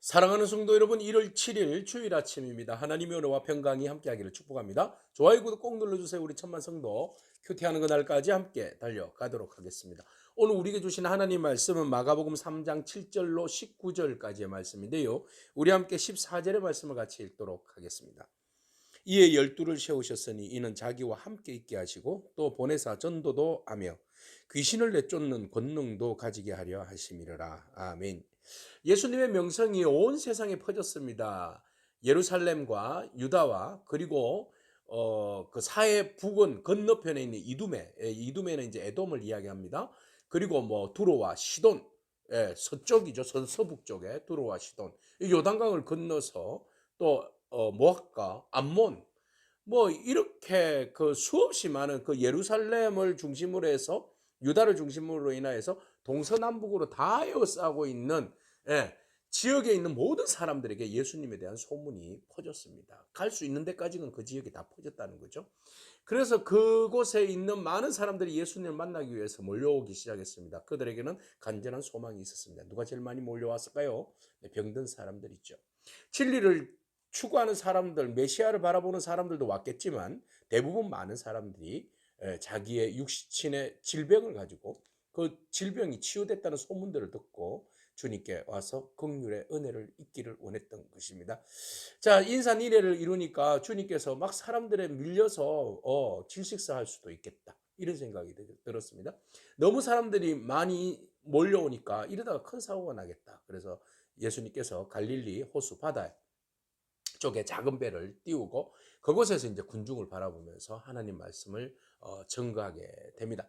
사랑하는 성도 여러분, 1월 7일 주일 아침입니다. 하나님의 은혜와 평강이 함께하기를 축복합니다. 좋아요, 구독 꼭 눌러주세요. 우리 천만 성도 큐티하는 그날까지 함께 달려가도록 하겠습니다. 오늘 우리에게 주신 하나님 말씀은 마가복음 3장 7절로 19절까지의 말씀인데요. 우리 함께 14절의 말씀을 같이 읽도록 하겠습니다. 이에 열두를 세우셨으니 이는 자기와 함께 있게 하시고 또 보내사 전도도 하며 귀신을 내쫓는 권능도 가지게 하려 하심이라. 아멘. 예수님의 명성이 온 세상에 퍼졌습니다. 예루살렘과 유다와 그리고 그 사해 북은 건너편에 있는 이두메, 이두메는 이제 에돔을 이야기합니다. 그리고 뭐 두로와 시돈, 서쪽이죠. 서북 쪽에 두로와 시돈, 이 요단강을 건너서 또 모압과 암몬, 뭐 이렇게 그 수없이 많은 그 예루살렘을 중심으로 해서 유다를 중심으로 인하여서 동서남북으로 다 에워싸고 있는, 예, 지역에 있는 모든 사람들에게 예수님에 대한 소문이 퍼졌습니다. 갈 수 있는 데까지는 그 지역이 다 퍼졌다는 거죠. 그래서 그곳에 있는 많은 사람들이 예수님을 만나기 위해서 몰려오기 시작했습니다. 그들에게는 간절한 소망이 있었습니다. 누가 제일 많이 몰려왔을까요? 네, 병든 사람들 있죠. 진리를 추구하는 사람들, 메시아를 바라보는 사람들도 왔겠지만 대부분 많은 사람들이 자기의 육신의 질병을 가지고 그 질병이 치유됐다는 소문들을 듣고 주님께 와서 긍휼의 은혜를 잊기를 원했던 것입니다. 자, 인산인해를 이루니까 주님께서 막 사람들에 밀려서 질식사할 수도 있겠다, 이런 생각이 들었습니다. 너무 사람들이 많이 몰려오니까 이러다가 큰 사고가 나겠다. 그래서 예수님께서 갈릴리 호수 바다 쪽에 작은 배를 띄우고 그곳에서 이제 군중을 바라보면서 하나님 말씀을 전가하게 됩니다.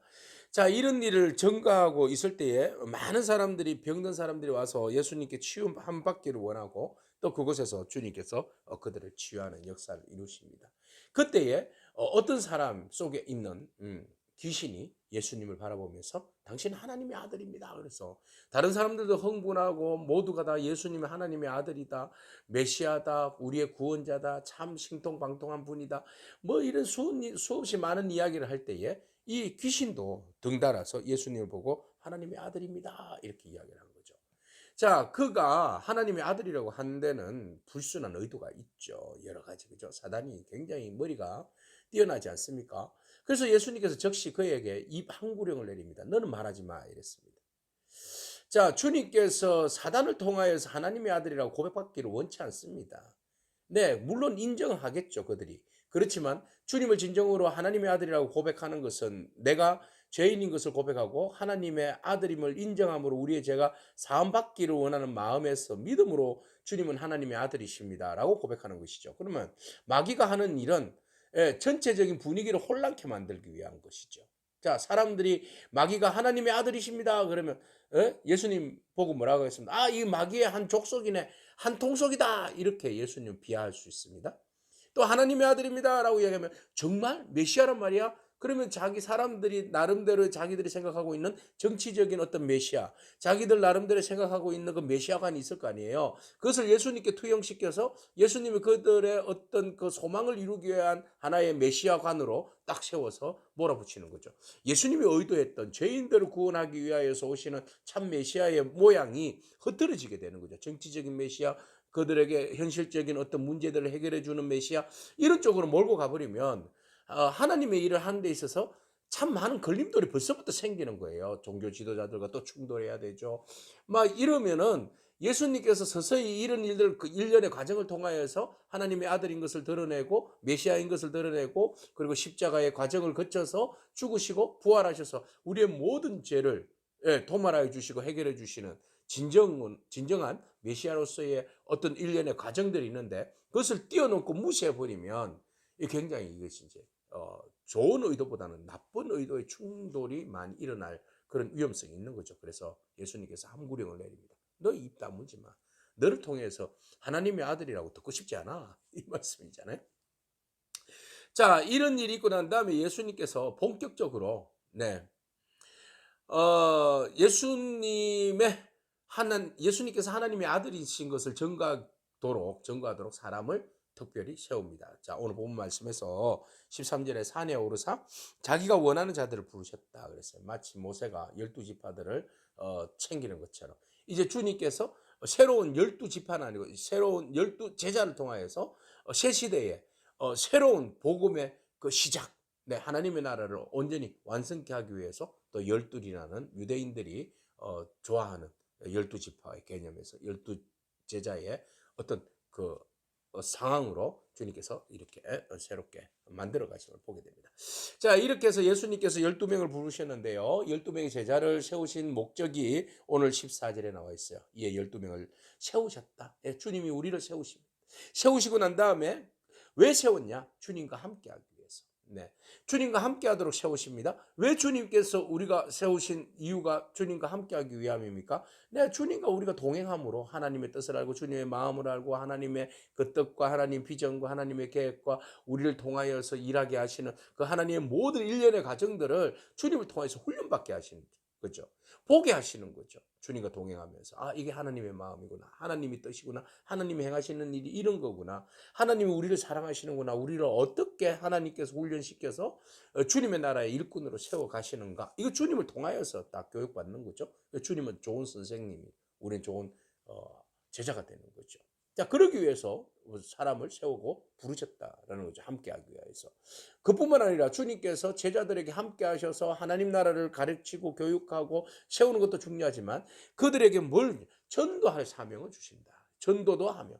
자, 이런 일을 전가하고 있을 때에 많은 사람들이, 병든 사람들이 와서 예수님께 치유한 받기를 원하고 또 그곳에서 주님께서 그들을 치유하는 역사를 이루십니다. 그때에 어떤 사람 속에 있는 귀신이 예수님을 바라보면서 당신 하나님의 아들입니다. 그래서 다른 사람들도 흥분하고 모두가 다 예수님이 하나님의 아들이다, 메시아다, 우리의 구원자다, 참 신통방통한 분이다, 뭐 이런 수없이 많은 이야기를 할 때에 이 귀신도 등달아서 예수님을 보고 하나님의 아들입니다, 이렇게 이야기를 한 거죠. 자, 그가 하나님의 아들이라고 한 데는 불순한 의도가 있죠. 여러 가지, 그죠? 사단이 굉장히 머리가 뛰어나지 않습니까? 그래서 예수님께서 즉시 그에게 입 항구령을 내립니다. 너는 말하지 마, 이랬습니다. 자, 주님께서 사단을 통하여서 하나님의 아들이라고 고백받기를 원치 않습니다. 네, 물론 인정하겠죠, 그들이. 그렇지만 주님을 진정으로 하나님의 아들이라고 고백하는 것은 내가 죄인인 것을 고백하고 하나님의 아들임을 인정함으로 우리의 죄가 사함받기를 원하는 마음에서 믿음으로 주님은 하나님의 아들이십니다라고 고백하는 것이죠. 그러면 마귀가 하는 일은 전체적인 분위기를 혼란케 만들기 위한 것이죠. 자, 사람들이 마귀가 하나님의 아들이십니다 그러면 예수님 보고 뭐라고 했습니다. 아, 이 마귀의 한 족속이네, 한 통속이다, 이렇게 예수님 비하할 수 있습니다. 또 하나님의 아들입니다라고 이야기하면 정말 메시아란 말이야? 그러면 자기 사람들이 나름대로 자기들이 생각하고 있는 정치적인 어떤 메시아, 자기들 나름대로 생각하고 있는 그 메시아관이 있을 거 아니에요. 그것을 예수님께 투영시켜서 예수님이 그들의 어떤 그 소망을 이루기 위한 하나의 메시아관으로 딱 세워서 몰아붙이는 거죠. 예수님이 의도했던 죄인들을 구원하기 위하여서 오시는 참 메시아의 모양이 흐트러지게 되는 거죠. 정치적인 메시아, 그들에게 현실적인 어떤 문제들을 해결해 주는 메시아, 이런 쪽으로 몰고 가버리면 하나님의 일을 하는 데 있어서 참 많은 걸림돌이 벌써부터 생기는 거예요. 종교 지도자들과 또 충돌해야 되죠. 막 이러면은 예수님께서 서서히 이런 일들, 그 일련의 과정을 통하여서 하나님의 아들인 것을 드러내고 메시아인 것을 드러내고 그리고 십자가의 과정을 거쳐서 죽으시고 부활하셔서 우리의 모든 죄를 도말하여 주시고 해결해 주시는 진정한 메시아로서의 어떤 일련의 과정들이 있는데 그것을 뛰어넘고 무시해 버리면 굉장히 이것이 이제 좋은 의도보다는 나쁜 의도의 충돌이 많이 일어날 그런 위험성이 있는 거죠. 그래서 예수님께서 함구령을 내립니다. 너 입 다물지 마. 너를 통해서 하나님의 아들이라고 듣고 싶지 않아. 이 말씀이잖아요. 자, 이런 일이 있고 난 다음에 예수님께서 본격적으로, 예수님께서 하나님의 아들이신 것을 전가하도록 사람을 특별히 세웁니다. 자, 오늘 본 말씀에서 13절에 산에 오르사 자기가 원하는 자들을 부르셨다 그랬어요. 마치 모세가 12지파들을 챙기는 것처럼 이제 주님께서 새로운 12지파는 아니고 새로운 12제자를 통하여서 새 시대에 새로운 복음의 그 시작, 네, 하나님의 나라를 온전히 완성케 하기 위해서 또 열둘이라는 유대인들이 좋아하는 12지파의 개념에서 12제자의 어떤 그 상황으로 주님께서 이렇게 새롭게 만들어 가심을 보게 됩니다. 자, 이렇게 해서 예수님께서 12명을 부르셨는데요. 12명의 제자를 세우신 목적이 오늘 14절에 나와 있어요. 이에 12명을 세우셨다. 예, 주님이 우리를 세우십니다. 세우시고 난 다음에 왜 세웠냐? 주님과 함께 하기 위해서. 네. 주님과 함께 하도록 세우십니다. 왜 주님께서 우리가 세우신 이유가 주님과 함께 하기 위함입니까? 네, 주님과 우리가 동행함으로 하나님의 뜻을 알고 주님의 마음을 알고 하나님의 그 뜻과 하나님 비전과 하나님의 계획과 우리를 통하여서 일하게 하시는 그 하나님의 모든 일련의 과정들을 주님을 통해서 훈련받게 하시는 거죠. 보게 하시는 거죠. 주님과 동행하면서 아, 이게 하나님의 마음이구나. 하나님의 뜻이구나. 하나님이 행하시는 일이 이런 거구나. 하나님이 우리를 사랑하시는구나. 우리를 어떻게 하나님께서 훈련시켜서 주님의 나라의 일꾼으로 세워 가시는가. 이거 주님을 통하여서 딱 교육받는 거죠. 주님은 좋은 선생님이, 우리는 좋은 제자가 되는 거죠. 자, 그러기 위해서 사람을 세우고 부르셨다라는 거죠. 함께 하기 위해서. 그뿐만 아니라 주님께서 제자들에게 함께 하셔서 하나님 나라를 가르치고 교육하고 세우는 것도 중요하지만 그들에게 뭘 전도할 사명을 주신다. 전도도 하며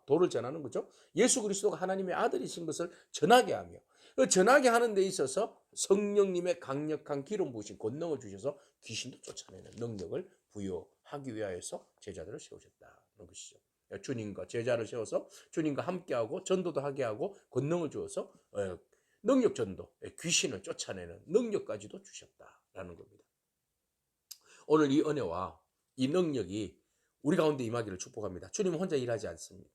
도를 전하는 거죠. 예수 그리스도가 하나님의 아들이신 것을 전하게 하며 그 전하게 하는 데 있어서 성령님의 강력한 기름 부으신 권능을 주셔서 귀신도 쫓아내는 능력을 부여하기 위하여서 제자들을 세우셨다는 것이죠. 주님과 제자를 세워서 주님과 함께하고 전도도 하게 하고 권능을 주어서 능력 전도, 귀신을 쫓아내는 능력까지도 주셨다라는 겁니다. 오늘 이 은혜와 이 능력이 우리 가운데 임하기를 축복합니다. 주님은 혼자 일하지 않습니다.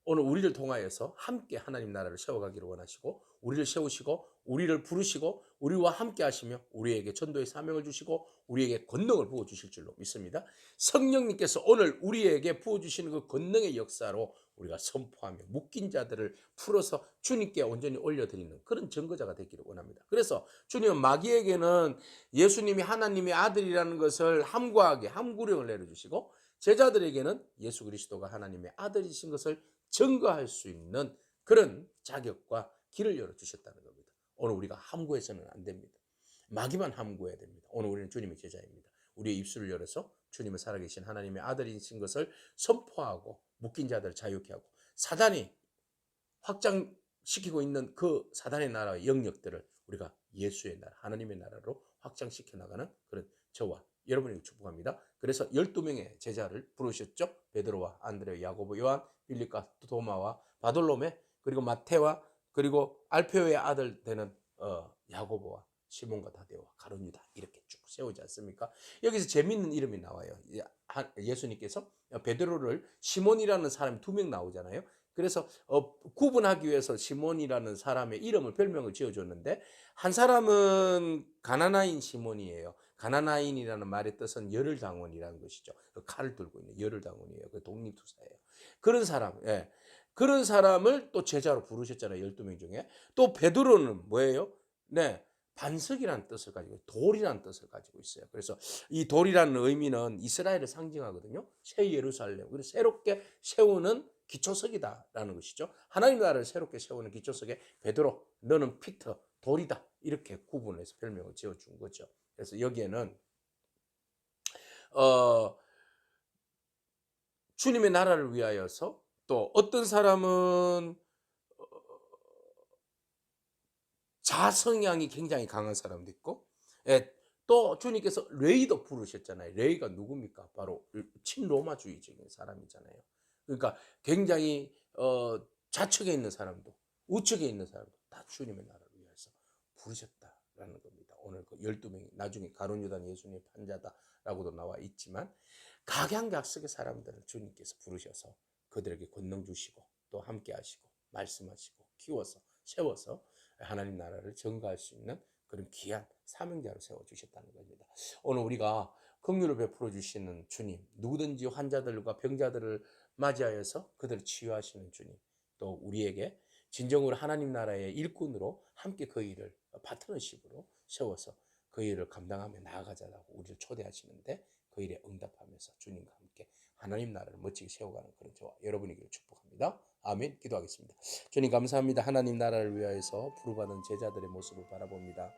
오늘 우리를 통하여서 함께 하나님 나라를 세워가기를 원하시고 우리를 세우시고 우리를 부르시고 우리와 함께 하시며 우리에게 전도의 사명을 주시고 우리에게 권능을 부어주실 줄로 믿습니다. 성령님께서 오늘 우리에게 부어주시는 그 권능의 역사로 우리가 선포하며 묶인 자들을 풀어서 주님께 온전히 올려드리는 그런 증거자가 되기를 원합니다. 그래서 주님은 마귀에게는 예수님이 하나님의 아들이라는 것을 함구하게 함구령을 내려주시고 제자들에게는 예수 그리스도가 하나님의 아들이신 것을 증거할 수 있는 그런 자격과 길을 열어주셨다는 겁니다. 오늘 우리가 함구해서는 안 됩니다. 마귀만 함구해야 됩니다. 오늘 우리는 주님의 제자입니다. 우리의 입술을 열어서 주님을 살아계신 하나님의 아들이신 것을 선포하고 묶인 자들을 자유케 하고 사단이 확장시키고 있는 그 사단의 나라의 영역들을 우리가 예수의 나라, 하나님의 나라로 확장시켜 나가는 그런 저와 여러분에게 축복합니다. 그래서 12명의 제자를 부르셨죠. 베드로와 안드레, 야고보, 요한, 빌립과 도마와 바돌로메, 그리고 마테와 그리고 알페오의 아들 되는 야고보와 시몬과 다데오와 가룟 유다 이렇게 쭉 세우지 않습니까? 여기서 재밌는 이름이 나와요. 예수님께서 베드로를 시몬이라는 사람이 2명 나오잖아요. 그래서 구분하기 위해서 시몬이라는 사람의 이름을 별명을 지어줬는데 한 사람은 가나나인 시몬이에요. 가나나인이라는 말의 뜻은 열흘당원이라는 것이죠. 그 칼을 들고 있는 열흘당원이에요. 그 독립투사예요. 그런 사람, 예. 그런 사람을 또 제자로 부르셨잖아요. 12명 중에. 또 베드로는 뭐예요? 네. 반석이라는 뜻을 가지고 돌이라는 뜻을 가지고 있어요. 그래서 이 돌이라는 의미는 이스라엘을 상징하거든요. 새 예루살렘. 그래서 새롭게 세우는 기초석이다라는 것이죠. 하나님 나라를 새롭게 세우는 기초석에 베드로, 너는 피터, 돌이다. 이렇게 구분해서 별명을 지어준 거죠. 그래서 여기에는 주님의 나라를 위하여서 또 어떤 사람은 자성향이 굉장히 강한 사람도 있고, 또 주님께서 레이도 부르셨잖아요. 레이가 누굽니까? 바로 친로마주의적인 사람이잖아요. 그러니까 굉장히 좌측에 있는 사람도 우측에 있는 사람도 다 주님의 나라를 위해서 부르셨다라는 겁니다. 오늘 그 12명이 나중에 가룟 유다는 예수님의 판자다라고도 나와 있지만 각양각색의 사람들을 주님께서 부르셔서 그들에게 권능 주시고 또 함께 하시고 말씀하시고 키워서 세워서 하나님 나라를 증거할 수 있는 그런 귀한 사명자로 세워주셨다는 겁니다. 오늘 우리가 긍휼을 베풀어 주시는 주님, 누구든지 환자들과 병자들을 맞이하여서 그들을 치유하시는 주님, 또 우리에게 진정으로 하나님 나라의 일꾼으로 함께 그 일을 파트너십으로 세워서 그 일을 감당하며 나아가자라고 우리를 초대하시는데 그 일에 응답하면서 주님과 함께 하나님 나라를 멋지게 세워가는 그런 저와 여러분이기를 축복합니다. 아멘. 기도하겠습니다. 주님 감사합니다. 하나님 나라를 위하여서 부르받은 제자들의 모습을 바라봅니다.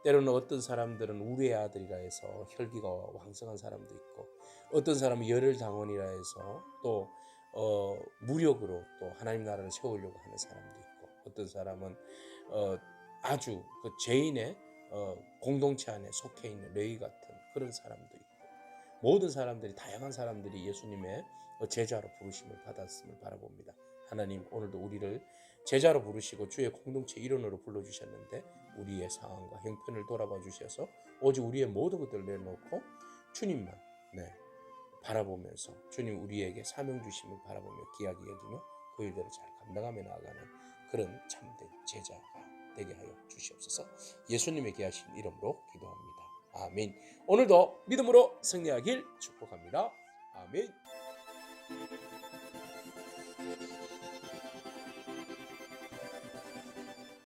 때로는 어떤 사람들은 우리의 아들이라 해서 혈기가 왕성한 사람도 있고, 어떤 사람은 열혈당원이라 해서 또 무력으로 또 하나님 나라를 세우려고 하는 사람도 있고, 어떤 사람은 아주 그 죄인의 공동체 안에 속해 있는 레위 같은 그런 사람도 있고, 모든 사람들이, 다양한 사람들이 예수님의 제자로 부르심을 받았음을 바라봅니다. 하나님, 오늘도 우리를 제자로 부르시고 주의 공동체 일원으로 불러주셨는데 우리의 상황과 형편을 돌아봐 주셔서 오직 우리의 모든 것들을 내놓고 주님만 바라보면서, 주님 우리에게 사명 주심을 바라보며 귀하게 여기며 그 일들을 잘 감당하며 나아가는 그런 참된 제자가 되게 하여 주시옵소서. 예수님의 귀하신 이름으로 기도합니다. 아멘. 오늘도 믿음으로 승리하길 축복합니다. 아멘.